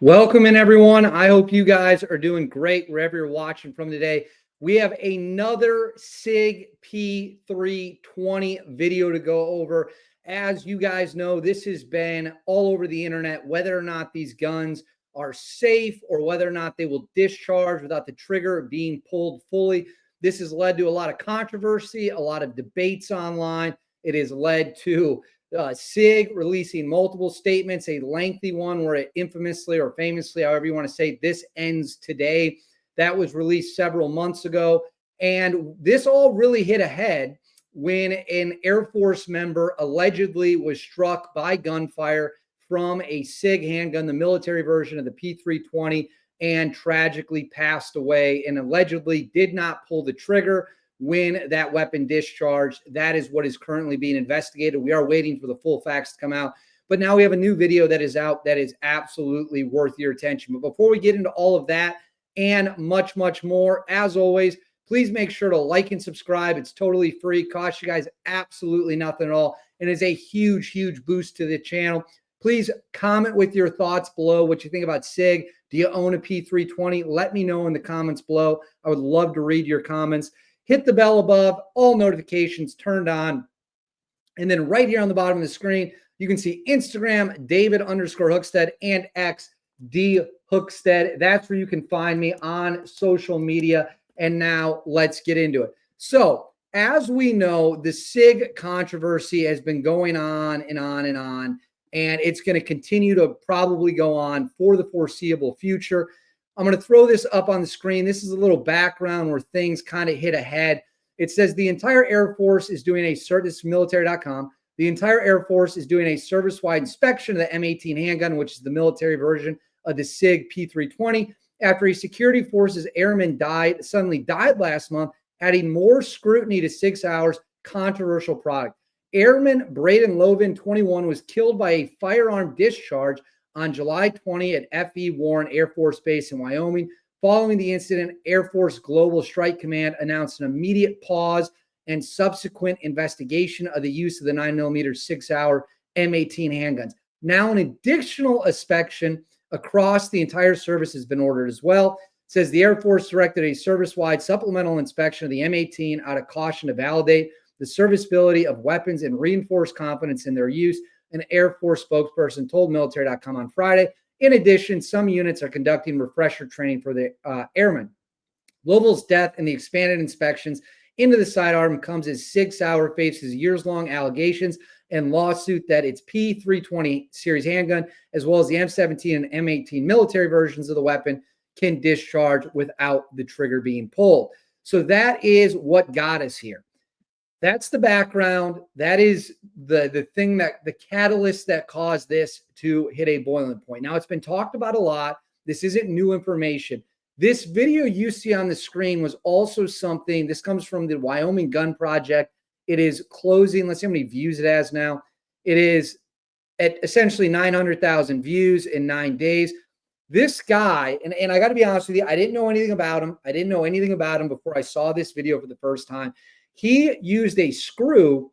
Welcome in, everyone. I hope you guys are doing great wherever you're watching from today. We have another Sig P320 video to go over. As you guys know, this has been all over the internet, whether or not these guns are safe or whether or not they will discharge without the trigger being pulled fully. This has led to a lot of controversy, a lot of debates online. It has led to Sig releasing multiple statements, a lengthy one where it infamously or famously, however you want to say, this ends today. That was released several months ago. And this all really hit ahead when an Air Force member allegedly was struck by gunfire from a Sig handgun, the military version of the P320, and tragically passed away and allegedly did not pull the trigger when that weapon discharged. That is what is currently being investigated. We are waiting for the full facts to come out. But now we have a new video that is out that is absolutely worth your attention. But before we get into all of that and much, much more, as always, please make sure to like and subscribe. It's totally free. Costs you guys absolutely nothing at all. And is a huge, huge boost to the channel. Please comment with your thoughts below what you think about Sig. Do you own a P320? Let me know in the comments below. I would love to read your comments. Hit the bell above, all notifications turned on. And then right here on the bottom of the screen, you can see Instagram, David_Hookstead, and X, D Hookstead. That's where you can find me on social media. And now let's get into it. So as we know, the Sig controversy has been going on and on and on, and it's going to continue to probably go on for the foreseeable future. I'm going to throw this up on the screen. This is a little background where things kind of hit ahead. It says the entire Air Force is doing a service, military.com. The entire Air Force is doing a service-wide inspection of the M18 handgun, which is the military version of the Sig P320, after a security forces airman suddenly died last month, adding more scrutiny to 6 hours controversial product. Airman Braden Lovin, 21, was killed by a firearm discharge on July 20 at F.E. Warren Air Force Base in Wyoming. Following the incident, Air Force Global Strike Command announced an immediate pause and subsequent investigation of the use of the 9mm 6-hour M18 handguns. Now, an additional inspection across the entire service has been ordered as well. It says the Air Force directed a service-wide supplemental inspection of the M18 out of caution to validate the serviceability of weapons and reinforce confidence in their use, an Air Force spokesperson told military.com on Friday. In addition, some units are conducting refresher training for the airmen. Lovell's death and the expanded inspections into the sidearm comes as Sig Sauer faces years-long allegations and lawsuit that its P320 series handgun, as well as the M17 and M18 military versions of the weapon, can discharge without the trigger being pulled. So that is what got us here. That's the background. That is the thing, that the catalyst that caused this to hit a boiling point. Now, it's been talked about a lot. This isn't new information. This video you see on the screen was also something, this comes from the Wyoming Gun Project. It is closing, let's see how many views it has now. It is at essentially 900,000 views in 9 days. This guy, and I got to be honest with you, I didn't know anything about him. I didn't know anything about him before I saw this video for the first time. He used a screw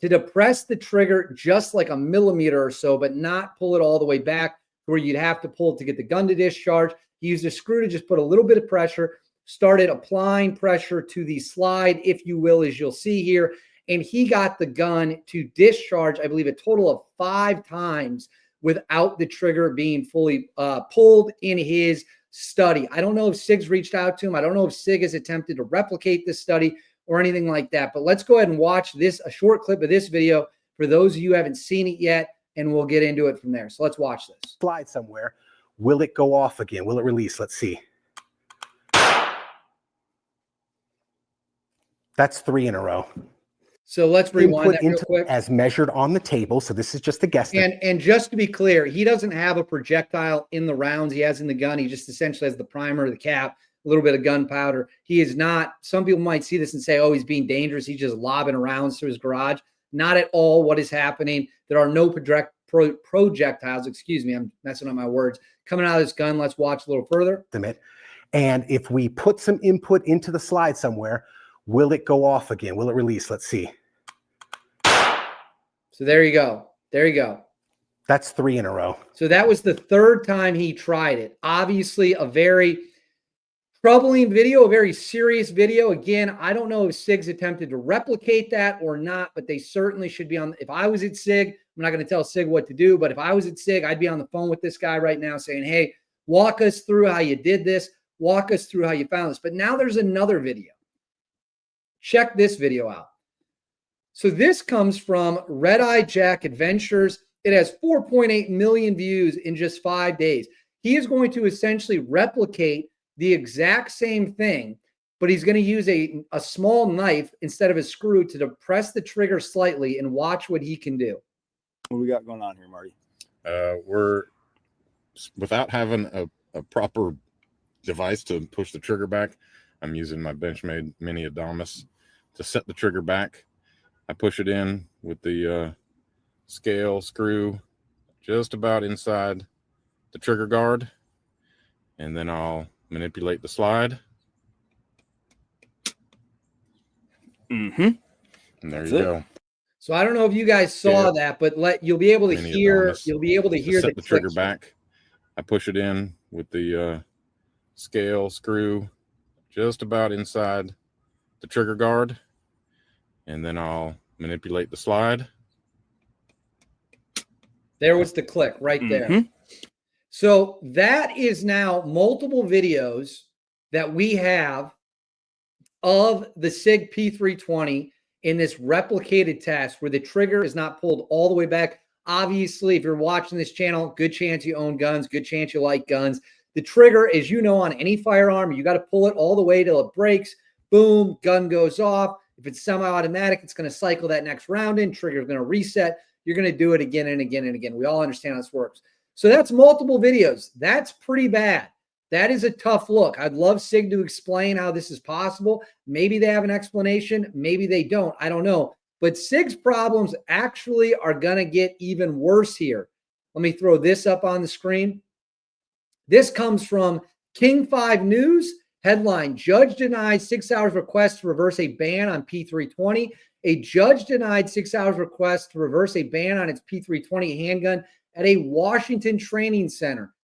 to depress the trigger just like a millimeter or so, but not pull it all the way back where you'd have to pull it to get the gun to discharge. He used a screw to just put a little bit of pressure, started applying pressure to the slide, if you will, as you'll see here, and he got the gun to discharge, I believe, a total of 5 times without the trigger being fully pulled in his study. I don't know if Sig's reached out to him. I don't know if Sig has attempted to replicate this study or anything like that. But let's go ahead and watch this, a short clip of this video for those of you who haven't seen it yet, and we'll get into it from there. So let's watch this. Slide somewhere. Will it go off again? Will it release? Let's see. That's 3 in a row. So let's rewind that real quick. As measured on the table. So this is just a guess. And just to be clear, he doesn't have a projectile in the rounds he has in the gun. He just essentially has the primer, the cap, a little bit of gunpowder. He is not, some people might see this and say, oh, he's being dangerous. He's just lobbing rounds through his garage. Not at all what is happening. There are no projectiles, excuse me, I'm messing up my words, coming out of this gun. Let's watch a little further. And if we put some input into the slide somewhere, will it go off again? Will it release? Let's see. So there you go. There you go. That's 3 in a row. So that was the third time he tried it. Obviously, a very troubling video, a very serious video. Again, I don't know if Sig's attempted to replicate that or not, but they certainly should be on. If I was at Sig, I'm not going to tell Sig what to do, but if I was at Sig, I'd be on the phone with this guy right now saying, hey, walk us through how you did this. Walk us through how you found this. But now there's another video. Check this video out. So this comes from Red Eye Jack Adventures. It has 4.8 million views in just 5 days. He is going to essentially replicate the exact same thing, but he's going to use a small knife instead of a screw to depress the trigger slightly and watch what he can do. What we got going on here, Marty? We're, without having a proper device to push the trigger back, I'm using my Benchmade Mini Adamas to set the trigger back. I push it in with the scale screw just about inside the trigger guard, and then I'll manipulate the slide. Mm-hmm. And there you go. So I don't know if you guys saw that, but you'll be able to hear. You'll be able to hear the trigger back. I push it in with the scale screw just about inside the trigger guard, and then I'll manipulate the slide. There was the click right there. Mm-hmm. So that is now multiple videos that we have of the Sig P320 in this replicated test where the trigger is not pulled all the way back. Obviously, if you're watching this channel, good chance you own guns, good chance you like guns. The trigger, as you know, on any firearm, you got to pull it all the way till it breaks. Boom, gun goes off. If it's semi-automatic, it's going to cycle that next round in. Trigger is going to reset. You're going to do it again and again and again. We all understand how this works. So that's multiple videos. That's pretty bad. That is a tough look. I'd love Sig to explain how this is possible. Maybe they have an explanation. Maybe they don't. I don't know. But Sig's problems actually are going to get even worse here. Let me throw this up on the screen. This comes from King 5 News. Headline, judge denied 6 hours request to reverse a ban on P320. A judge denied 6 hours request to reverse a ban on its P320 handgun at a Washington training center.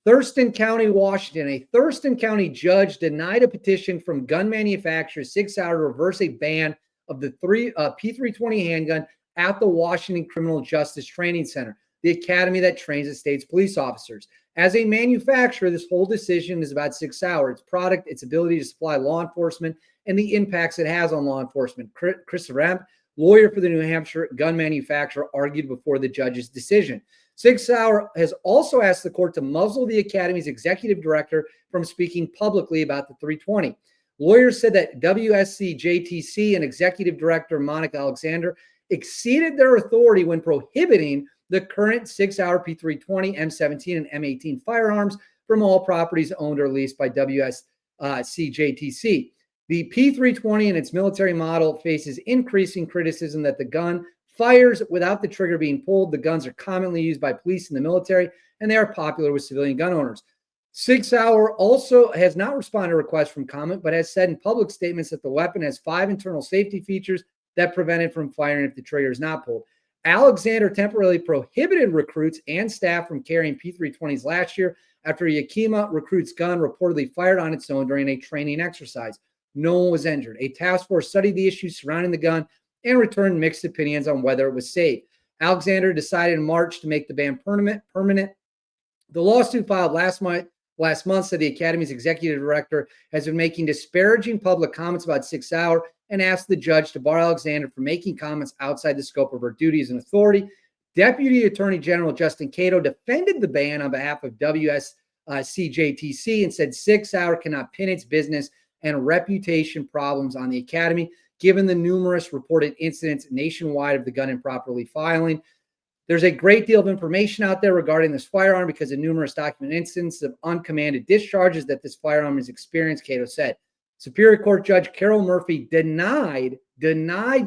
Thurston County, Washington. A Thurston County judge denied a petition from gun manufacturers 6 hours to reverse a ban of the P320 handgun at the Washington Criminal Justice Training Center, the academy that trains the state's police officers. As a manufacturer, this whole decision is about 6 hours. Its product, its ability to supply law enforcement, and the impacts it has on law enforcement. Chris Ramp, lawyer for the New Hampshire gun manufacturer, argued before the judge's decision. 6 Hour has also asked the court to muzzle the academy's executive director from speaking publicly about the 320. Lawyers said that WSC JTC and executive director Monica Alexander exceeded their authority when prohibiting the current 6 Hour P320, M17, and M18 firearms from all properties owned or leased by WSC JTC. The P320 and its military model faces increasing criticism that the gun fires without the trigger being pulled. The guns are commonly used by police and the military, and they are popular with civilian gun owners. 6 Hour also has not responded to requests from comment, but has said in public statements that the weapon has 5 internal safety features that prevent it from firing if the trigger is not pulled. Alexander temporarily prohibited recruits and staff from carrying P320s last year after a Yakima recruit's gun reportedly fired on its own during a training exercise. No one was injured. A task force studied the issues surrounding the gun and returned mixed opinions on whether it was safe. Alexander decided in March to make the ban permanent. The lawsuit filed last month said the Academy's executive director has been making disparaging public comments about 6 Hour and asked the judge to bar Alexander from making comments outside the scope of her duties and authority. Deputy Attorney General Justin Cato defended the ban on behalf of WSCJTC and said 6 Hour cannot pin its business and reputation problems on the Academy, given the numerous reported incidents nationwide of the gun improperly filing. There's a great deal of information out there regarding this firearm because of numerous documented instances of uncommanded discharges that this firearm has experienced, Cato said. Superior Court Judge Carol Murphy denied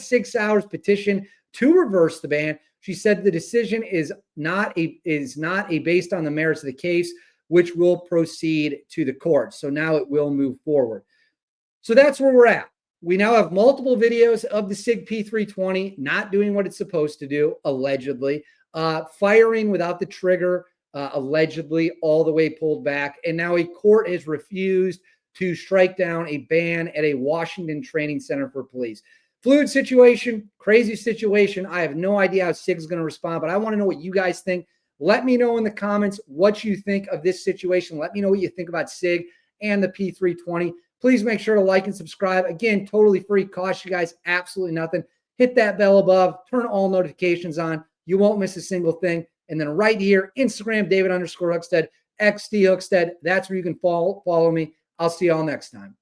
6 Hour's petition to reverse the ban. She said the decision is not based on the merits of the case, which will proceed to the court. So now it will move forward. So that's where we're at. We now have multiple videos of the Sig P320 not doing what it's supposed to do, allegedly. firing without the trigger, allegedly all the way pulled back. And now a court has refused to strike down a ban at a Washington training center for police. Fluid situation, crazy situation. I have no idea how Sig's going to respond, but I want to know what you guys think. Let me know in the comments what you think of this situation. Let me know what you think about Sig and the P320. Please make sure to like and subscribe. Again, totally free. Cost you guys absolutely nothing. Hit that bell above. Turn all notifications on. You won't miss a single thing. And then right here, Instagram, David_Hookstead, XD Hookstead. That's where you can follow me. I'll see y'all next time.